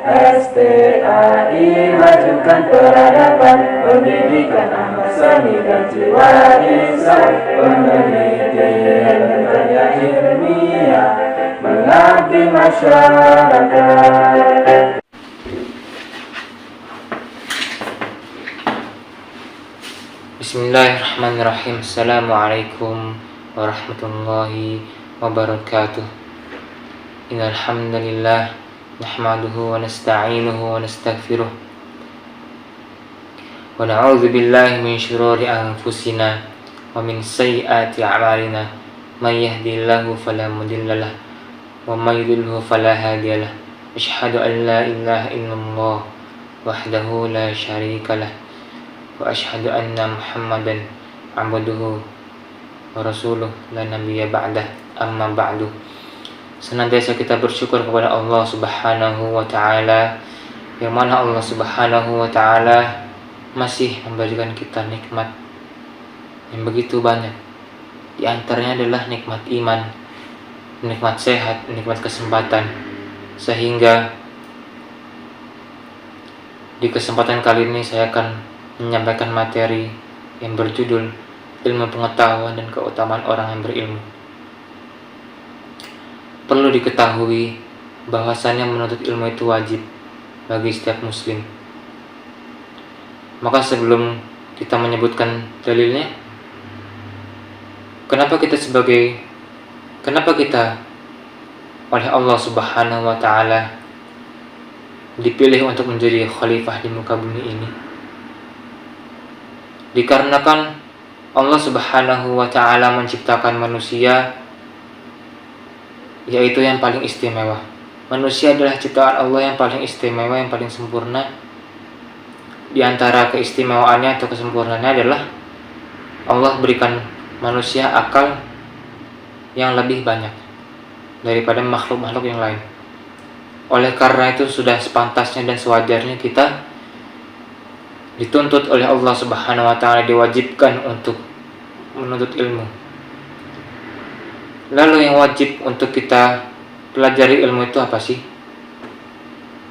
STAI majukan peradaban, pendidikan anak seni dan jiwa insan, penelitian dan karya ilmiah, mengabdi masyarakat. Bismillahirrahmanirrahim. Assalamualaikum warahmatullahi wabarakatuh. Innal hamdalillah nahmaduhu wa nasta'inuhu wa nastaghfiruh wa na'udzu billahi min shururi anfusina wa min sayyiati a'malina. May yahdihillahu fala mudilla lahu wa may yudlilhu fala hadiya lahu. Asyhadu an la ilaha illallah wahdahu la syarika lahu wa asyhadu anna Muhammadan abduhu wa rasuluh la nabiyya ba'dah. Amma ba'du. Senantiasa kita bersyukur kepada Allah Subhanahu wa taala, yang mana Allah Subhanahu wa taala masih memberikan kita nikmat yang begitu banyak. Di antaranya adalah nikmat iman, nikmat sehat, nikmat kesempatan. Sehingga di kesempatan kali ini saya akan menyampaikan materi yang berjudul ilmu pengetahuan dan keutamaan orang yang berilmu. Perlu diketahui bahwasannya menuntut ilmu itu wajib bagi setiap muslim. Maka sebelum kita menyebutkan dalilnya, kenapa kita oleh Allah Subhanahu wa taala dipilih untuk menjadi khalifah di muka bumi ini? Dikarenakan Allah Subhanahu wa taala menciptakan manusia, yaitu yang paling istimewa. Manusia adalah ciptaan Allah yang paling istimewa, yang paling sempurna. Di antara keistimewaannya atau kesempurnaannya adalah Allah berikan manusia akal yang lebih banyak daripada makhluk-makhluk yang lain. Oleh karena itu sudah sepantasnya dan sewajarnya kita dituntut oleh Allah Subhanahu wa taala, diwajibkan untuk menuntut ilmu. Lalu yang wajib untuk kita pelajari ilmu itu apa sih?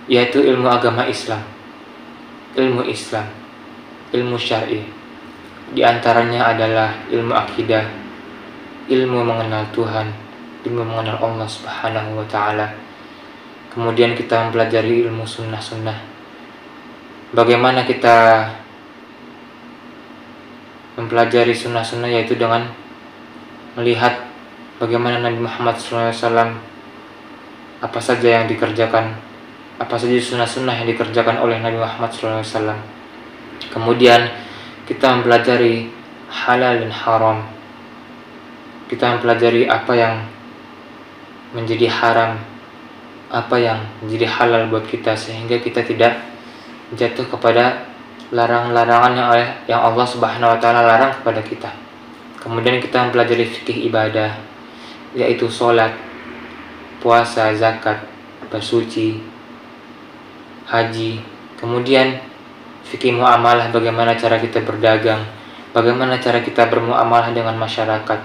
Yaitu ilmu agama Islam, ilmu syar'i. Di antaranya adalah ilmu akidah, ilmu mengenal Tuhan, ilmu mengenal Allah Subhanahu wa taala. Kemudian kita mempelajari ilmu sunnah. Bagaimana kita mempelajari sunnah-sunnah, yaitu dengan melihat bagaimana Nabi Muhammad SAW, apa saja yang dikerjakan, apa saja sunnah-sunnah yang dikerjakan oleh Nabi Muhammad SAW. Kemudian kita mempelajari halal dan haram. Kita mempelajari apa yang menjadi haram, apa yang menjadi halal buat kita, sehingga kita tidak jatuh kepada larangan-larangan yang Allah Subhanahu wa taala larang kepada kita. Kemudian kita mempelajari fikih ibadah, yaitu sholat, puasa, zakat, bersuci, haji. Kemudian fikih muamalah, bagaimana cara kita berdagang, bagaimana cara kita bermuamalah dengan masyarakat,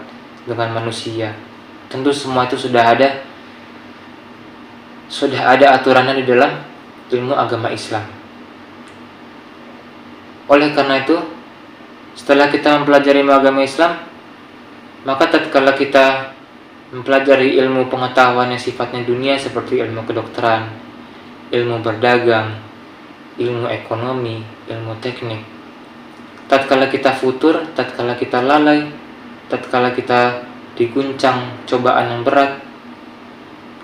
dengan manusia. Tentu semua itu sudah ada aturannya di dalam ilmu agama Islam. Oleh karena itu, setelah kita mempelajari ilmu agama Islam, maka tatkala kita mempelajari ilmu pengetahuan yang sifatnya dunia seperti ilmu kedokteran, ilmu berdagang, ilmu ekonomi, ilmu teknik, tatkala kita futur, tatkala kita lalai, tatkala kita diguncang cobaan yang berat,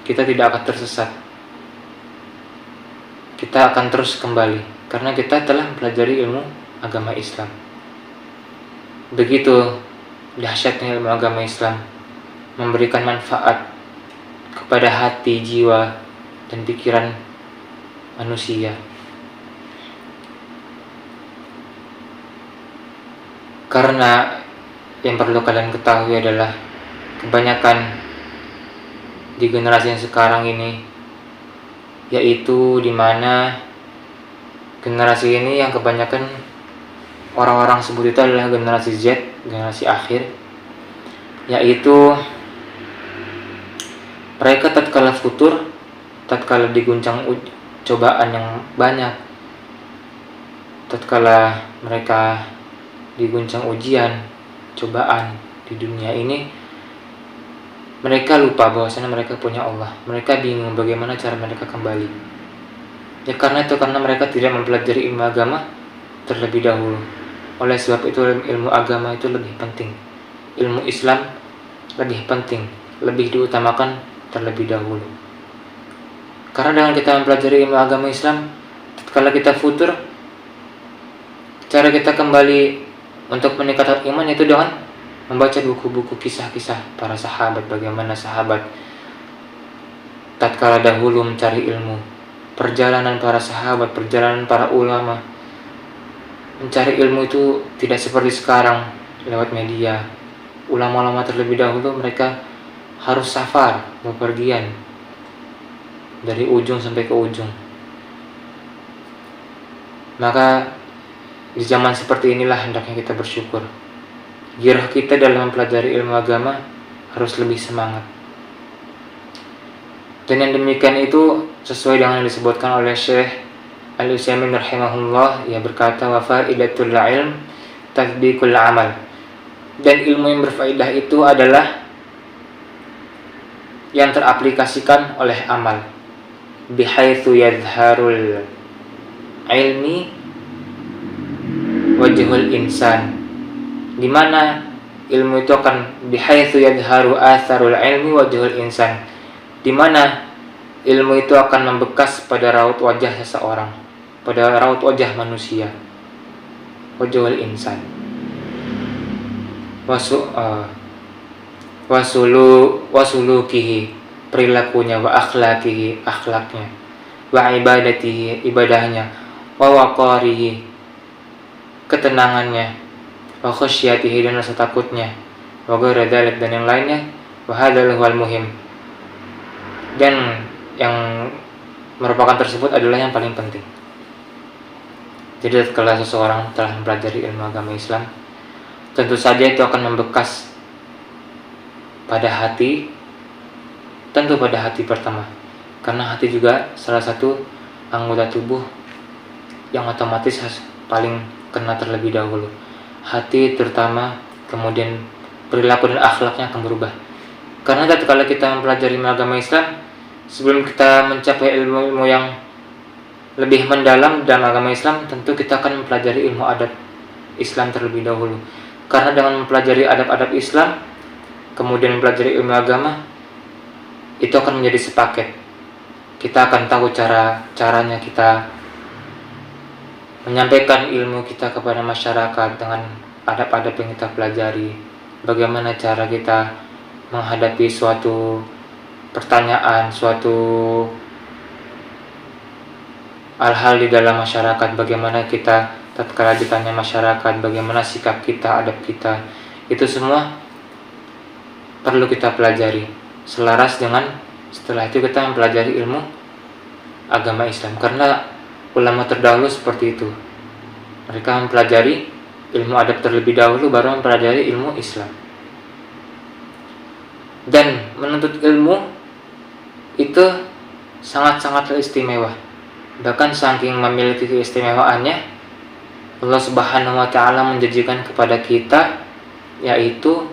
kita tidak akan tersesat. Kita akan terus kembali karena kita telah mempelajari ilmu agama Islam. Begitu dahsyatnya ilmu agama Islam, memberikan manfaat kepada hati, jiwa, dan pikiran manusia. Karena yang perlu kalian ketahui adalah kebanyakan di generasi yang sekarang ini, yaitu dimana generasi ini yang kebanyakan orang-orang sebut itu adalah generasi Z, generasi akhir, yaitu mereka tatkala futur, tatkala diguncang cobaan yang banyak. Tatkala mereka diguncang ujian, cobaan di dunia ini, mereka lupa bahwasanya mereka punya Allah. Mereka bingung bagaimana cara mereka kembali. Ya karena mereka tidak mempelajari ilmu agama terlebih dahulu. Oleh sebab itu ilmu agama itu lebih penting. Ilmu Islam lebih penting, lebih diutamakan terlebih dahulu. Karena dengan kita mempelajari ilmu agama Islam, tatkala kita futur, cara kita kembali untuk meningkatkan iman itu dengan membaca buku-buku kisah-kisah para sahabat, bagaimana sahabat tatkala dahulu mencari ilmu, perjalanan para sahabat, perjalanan para ulama. Mencari ilmu itu tidak seperti sekarang lewat media. Ulama-ulama terlebih dahulu mereka harus safar, bepergian dari ujung sampai ke ujung. Maka di zaman seperti inilah hendaknya kita bersyukur. Gairah kita dalam mempelajari ilmu agama harus lebih semangat. Dan yang demikian itu sesuai dengan yang disebutkan oleh Syekh Al-Utsaimin rahimahullah. Ia berkata, wa faidatul ilm tatbiqul amal. Dan ilmu yang berfaedah itu adalah yang teraplikasikan oleh amal. Bihaitsu yadharul ilmi wajhul insan, di mana ilmu itu akan bihaitsu yadharu atharul ilmi wajhul insan, di mana ilmu itu akan membekas pada raut wajah seseorang, pada raut wajah manusia. Wajhul insan wasulukihi, perilakunya, wa akhlaqihi, akhlaknya, wa ibadatihi, ibadahnya, wa waqarihi, ketenangannya, wa khasyatihi, dan rasa takutnya, wa ghaira dzalik, dan yang lainnya. Wa hadzal huwal muhim, dan yang merupakan tersebut adalah yang paling penting. Jadi tatkala seseorang telah mempelajari ilmu agama Islam, tentu saja itu akan membekas pada hati, tentu pada hati pertama, karena hati juga salah satu anggota tubuh yang otomatis paling kena terlebih dahulu. Hati terutama, kemudian perilaku dan akhlaknya akan berubah. Karena tatkala kita mempelajari agama Islam, sebelum kita mencapai ilmu yang lebih mendalam dalam agama Islam, tentu kita akan mempelajari ilmu adab Islam terlebih dahulu. Karena dengan mempelajari adab-adab Islam, kemudian mempelajari ilmu agama, itu akan menjadi sepaket. Kita akan tahu caranya kita menyampaikan ilmu kita kepada masyarakat dengan adab-adab yang kita pelajari. Bagaimana cara kita menghadapi suatu pertanyaan, suatu hal-hal di dalam masyarakat, bagaimana kita tatkala ditanya masyarakat, bagaimana sikap kita, adab kita. Itu semua perlu kita pelajari selaras dengan setelah itu kita mempelajari ilmu agama Islam. Karena ulama terdahulu seperti itu, mereka mempelajari ilmu adab terlebih dahulu, baru mempelajari ilmu Islam. Dan menuntut ilmu itu sangat-sangat istimewa. Bahkan saking memiliki keistimewaannya, Allah Subhanahu wa Ta'ala menjanjikan kepada kita yaitu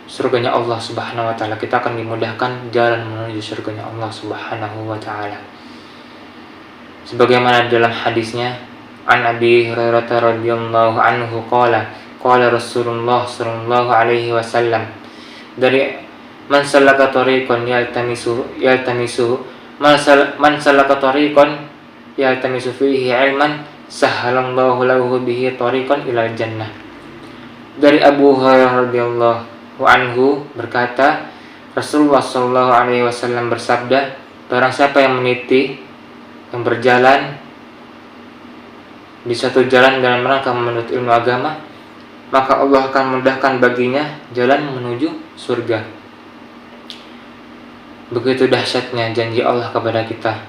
surganya Allah Subhanahu wa Ta'ala. Kita akan dimudahkan jalan menuju surganya Allah Subhanahu wa Ta'ala. Sebagaimana dalam hadisnya, an Abi Hurairah radhiyallahu anhu qala Rasulullah sallallahu alaihi wasallam, dari man salaka tariqan man salaka tariqan yaltamisu fihi ilman sahhalallahu lahu bihi tariqan ilal jannah. Dari Abu Hurairah radhiyallahu anhu berkata, Rasulullah sallallahu alaihi wasallam bersabda, barang siapa yang meniti, yang berjalan di satu jalan dalam rangka menuntut ilmu agama, maka Allah akan memudahkan baginya jalan menuju surga. Begitu dahsyatnya janji Allah kepada kita.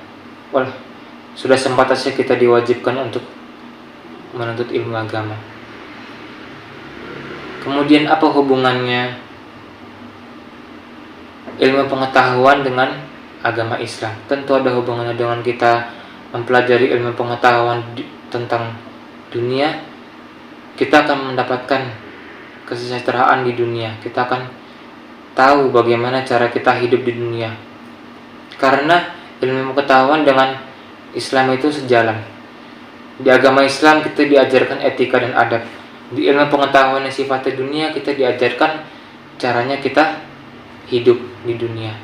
Wah, sudah sempatasnya kita diwajibkan untuk menuntut ilmu agama. Kemudian apa hubungannya ilmu pengetahuan dengan agama Islam. Tentu ada hubungannya dengan kita mempelajari ilmu pengetahuan tentang dunia. Kita akan mendapatkan kesejahteraan di dunia. Kita akan tahu bagaimana cara kita hidup di dunia. Karena ilmu pengetahuan dengan Islam itu sejalan. Di agama Islam kita diajarkan etika dan adab. Di ilmu pengetahuan yang sifatnya dunia kita diajarkan caranya kita hidup di dunia.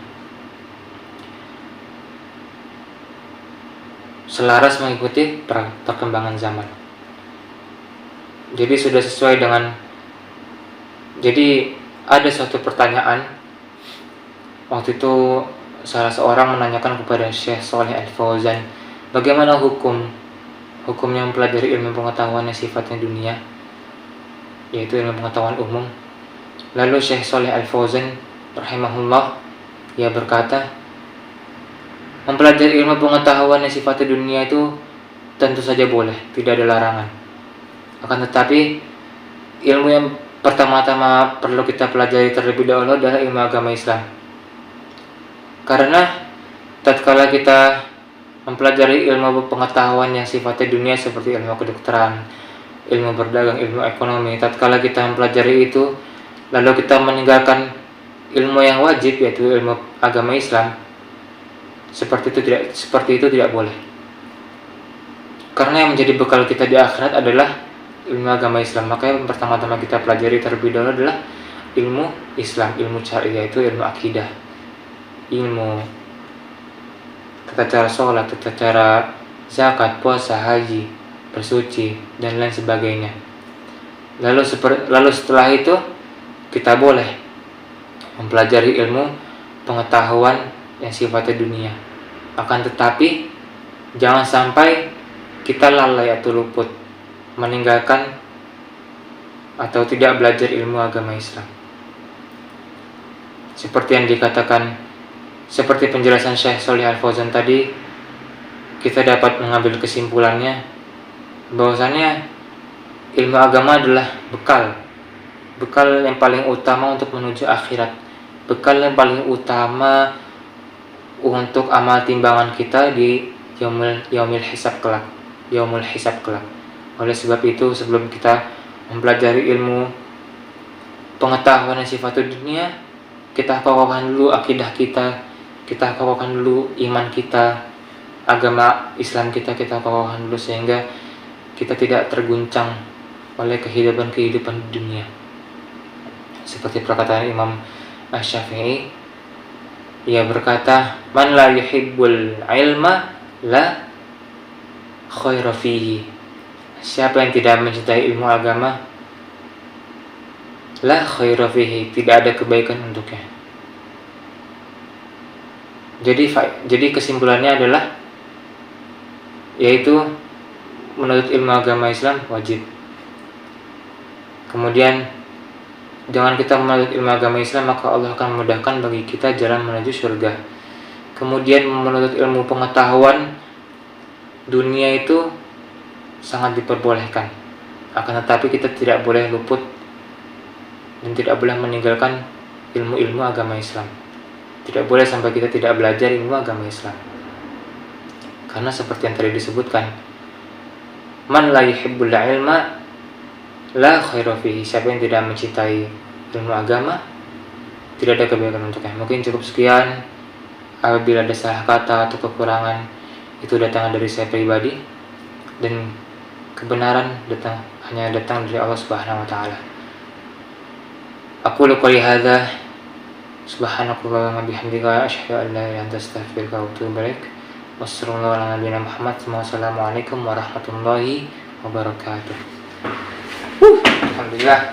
Selaras mengikuti perkembangan zaman. Jadi sudah sesuai dengan. Jadi ada suatu pertanyaan. Waktu itu salah seorang menanyakan kepada Syekh Shalih Al Fauzan, bagaimana hukumnya mempelajari ilmu pengetahuan yang sifatnya dunia, yaitu ilmu pengetahuan umum. Lalu Syekh Shalih Al Fauzan rahimahullah, ia berkata, mempelajari ilmu pengetahuan yang sifatnya dunia itu tentu saja boleh, tidak ada larangan. Akan tetapi ilmu yang pertama-tama perlu kita pelajari terlebih dahulu adalah ilmu agama Islam. Karena tatkala kita mempelajari ilmu pengetahuan yang sifatnya dunia seperti ilmu kedokteran, ilmu berdagang, ilmu ekonomi, tatkala kita mempelajari itu lalu kita meninggalkan ilmu yang wajib yaitu ilmu agama Islam, seperti itu tidak boleh. Karena yang menjadi bekal kita di akhirat adalah ilmu agama Islam. Maka yang pertama-tama kita pelajari terlebih dahulu adalah ilmu Islam, ilmu syar'i, yaitu ilmu akidah, ilmu tata cara sholat, tata cara zakat, puasa, haji, bersuci, dan lain sebagainya. Lalu setelah itu kita boleh mempelajari ilmu pengetahuan yang sifatnya dunia. Akan tetapi jangan sampai kita lalai atau luput, meninggalkan atau tidak belajar ilmu agama Islam. Seperti yang dikatakan, seperti penjelasan Syekh Shalih Al Fauzan tadi, kita dapat mengambil kesimpulannya bahwasannya ilmu agama adalah bekal yang paling utama untuk menuju akhirat, bekal yang paling utama untuk amal timbangan kita di yaumul hisab kelak. Oleh sebab itu, sebelum kita mempelajari ilmu pengetahuan yang sifatnya dunia, kita kokohkan dulu akidah kita kokohkan dulu iman kita, agama Islam kita kokohkan dulu, sehingga kita tidak terguncang oleh kehidupan dunia. Seperti perkataan Imam Asy-Syafi'i, ia berkata, man la yuhibbul ilma la khaira fihi. Siapa yang tidak mencintai ilmu agama, la khaira fihi, tidak ada kebaikan untuknya. Jadi kesimpulannya adalah, yaitu menurut ilmu agama Islam wajib. Kemudian dengan kita menurut ilmu agama Islam, maka Allah akan memudahkan bagi kita jalan menuju surga. Kemudian menurut ilmu pengetahuan dunia itu sangat diperbolehkan. Akan tetapi kita tidak boleh luput dan tidak boleh meninggalkan ilmu-ilmu agama Islam. Tidak boleh sampai kita tidak belajar ilmu agama Islam. Karena seperti yang tadi disebutkan, man la yuhibbul ilma la khaira fihi. Siapa yang tidak mencintai ilmu agama, tidak ada kebaikan untuknya. Mungkin cukup sekian. Apabila ada salah kata atau kekurangan, itu datang dari saya pribadi, dan kebenaran hanya datang dari Allah Subhanahu wa taala. Aku qouli hadza subhanakallahumma bihamdika asyhadu an la ilaha illa anta astaghfiruka wa atubu ilaik. Wassalamualaikum warahmatullahi wabarakatuh. Alhamdulillah.